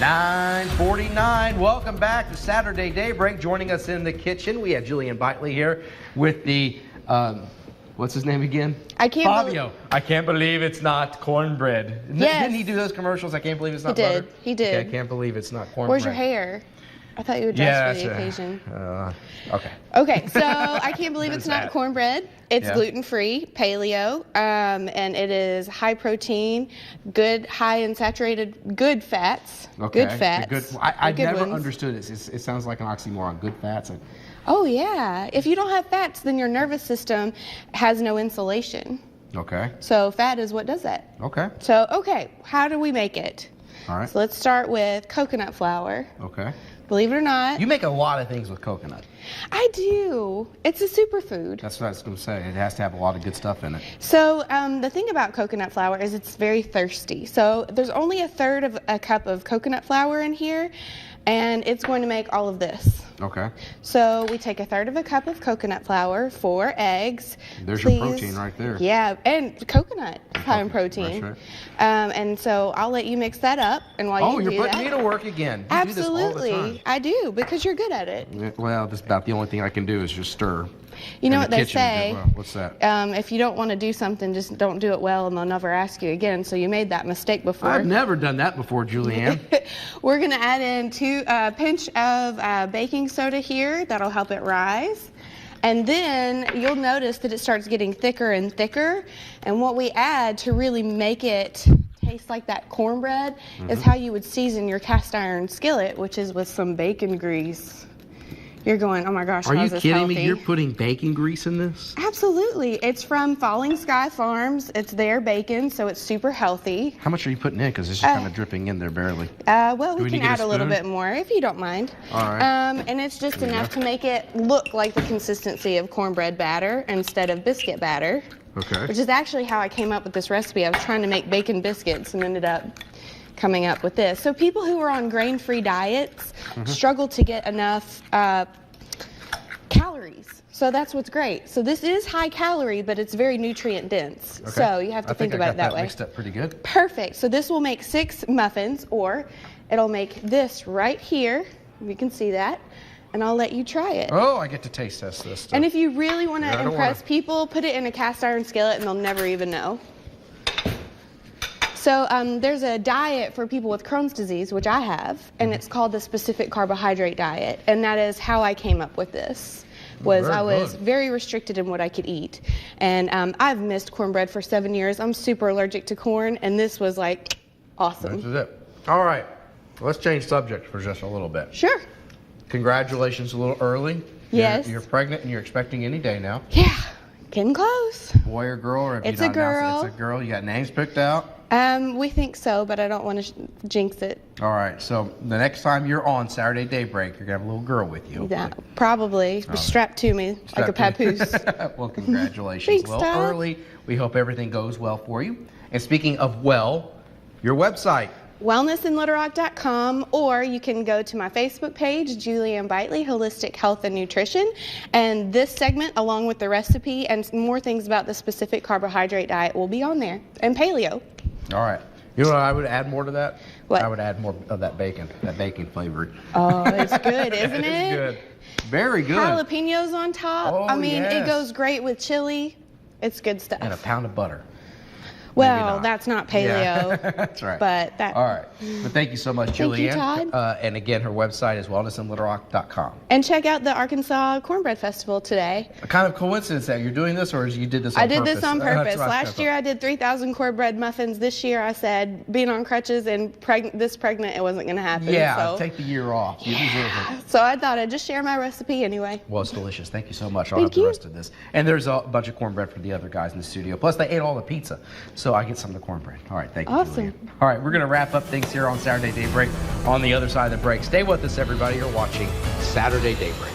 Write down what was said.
9:49. Welcome back to Saturday Daybreak. Joining us in the kitchen, we have Julian Bitely here with the, what's his name again? Fabio. I can't believe it's not cornbread. Yes. Didn't he do those commercials? I can't believe it's not butter. Butter. He did. Okay, I can't believe it's not cornbread. Where's your hair? I thought you would dress for the occasion. Okay. Okay, so I can't believe it's not cornbread. It's gluten-free, paleo, and it is high protein, good, high in saturated, good fats. Okay. Good fats. I've never understood it. It sounds like an oxymoron. Good fats. Oh, yeah. If you don't have fats, then your nervous system has no insulation. Okay. So fat is what does that. Okay. So, okay, how do we make it? All right. So let's start with coconut flour. Okay. Believe it or not. You make a lot of things with coconut. I do. It's a superfood. That's what I was going to say. It has to have a lot of good stuff in it. So the thing about coconut flour is it's very thirsty. So there's only a third of a cup of coconut flour in here, and it's going to make all of this. Okay. So we take a third of a cup of coconut flour, 4 eggs. There's your protein right there. Yeah, and coconut high in protein. That's right. And so I'll let you mix that up, and while you do you're putting that, me to work again. You absolutely, do this all the time. I do, because you're good at it. Yeah, well, that's about the only thing I can do is just stir. You know what they say? What's that? If you don't want to do something, just don't do it well, and they'll never ask you again. So you made that mistake before. I've never done that before, Julianne. We're going to add in a pinch of baking soda here. That'll help it rise. And then you'll notice that it starts getting thicker and thicker. And what we add to really make it taste like that cornbread is how you would season your cast iron skillet, which is with some bacon grease. You're going, oh my gosh, are you kidding healthy? me? You're putting bacon grease in this? Absolutely. It's from Falling Sky Farms. It's their bacon, so it's super healthy. How much are you putting in? Because it's just kind of dripping in there barely. Well, we can add a little bit more if you don't mind. All right. And it's just enough to make it look like the consistency of cornbread batter instead of biscuit batter. Okay. Which is actually how I came up with this recipe. I was trying to make bacon biscuits and ended up coming up with this. So people who are on grain-free diets struggle to get enough calories. So that's what's great. So this is high calorie, but it's very nutrient dense. Okay. So you have to think about it that way. Mixed up pretty good. Perfect. So this will make 6 muffins, or it'll make this right here. You can see that. And I'll let you try it. Oh, I get to taste test this stuff. And if you really want to impress people, put it in a cast iron skillet and they'll never even know. So there's a diet for people with Crohn's disease, which I have, and it's called the Specific Carbohydrate Diet. And that is how I came up with this. I was very restricted in what I could eat. And I've missed cornbread for 7 years. I'm super allergic to corn, and this was like awesome. This is it. All right. Let's change subject for just a little bit. Sure. Congratulations a little early. Yes. You're pregnant and you're expecting any day now. Yeah. Getting close. Boy or girl? Or it's a girl. It's a girl. You got names picked out? We think so, but I don't want to jinx it. All right. So the next time you're on Saturday Daybreak, you're going to have a little girl with you. Yeah, probably. Strapped to me like a papoose. Well, congratulations. Thanks, a little Todd. early. We hope everything goes well for you. And speaking of your website. wellnessinlittlerock.com, or you can go to my Facebook page, Julianne Bitely, Holistic Health and Nutrition, and this segment, along with the recipe and more things about the Specific Carbohydrate Diet, will be on there, and paleo. All right. You know what I would add more to that? What? I would add more of that bacon flavored. Oh, it's good, isn't it? It's good. Very good. Jalapenos on top. Oh, I mean, yes. It goes great with chili. It's good stuff. And a pound of butter. Well, that's not paleo. Yeah. That's right. But that. All right. But thank you so much, Julianne. Thank you, Todd. And again, her website is wellnessinlittlerock.com. And check out the Arkansas Cornbread Festival today. A kind of coincidence that you're doing this, or you did this on purpose? I did this on purpose. Last year I did 3,000 cornbread muffins. This year I said, being on crutches and pregnant, it wasn't going to happen. Yeah, so. take the year off. You deserve it. So I thought I'd just share my recipe anyway. Well, it's delicious. Thank you so much. I'll have the rest of this. And there's a bunch of cornbread for the other guys in the studio. Plus, they ate all the pizza. So I get some of the cornbread. All right, thank you, awesome. Julianne. All right, we're going to wrap up things here on Saturday Daybreak. On the other side of the break, stay with us, everybody. You're watching Saturday Daybreak.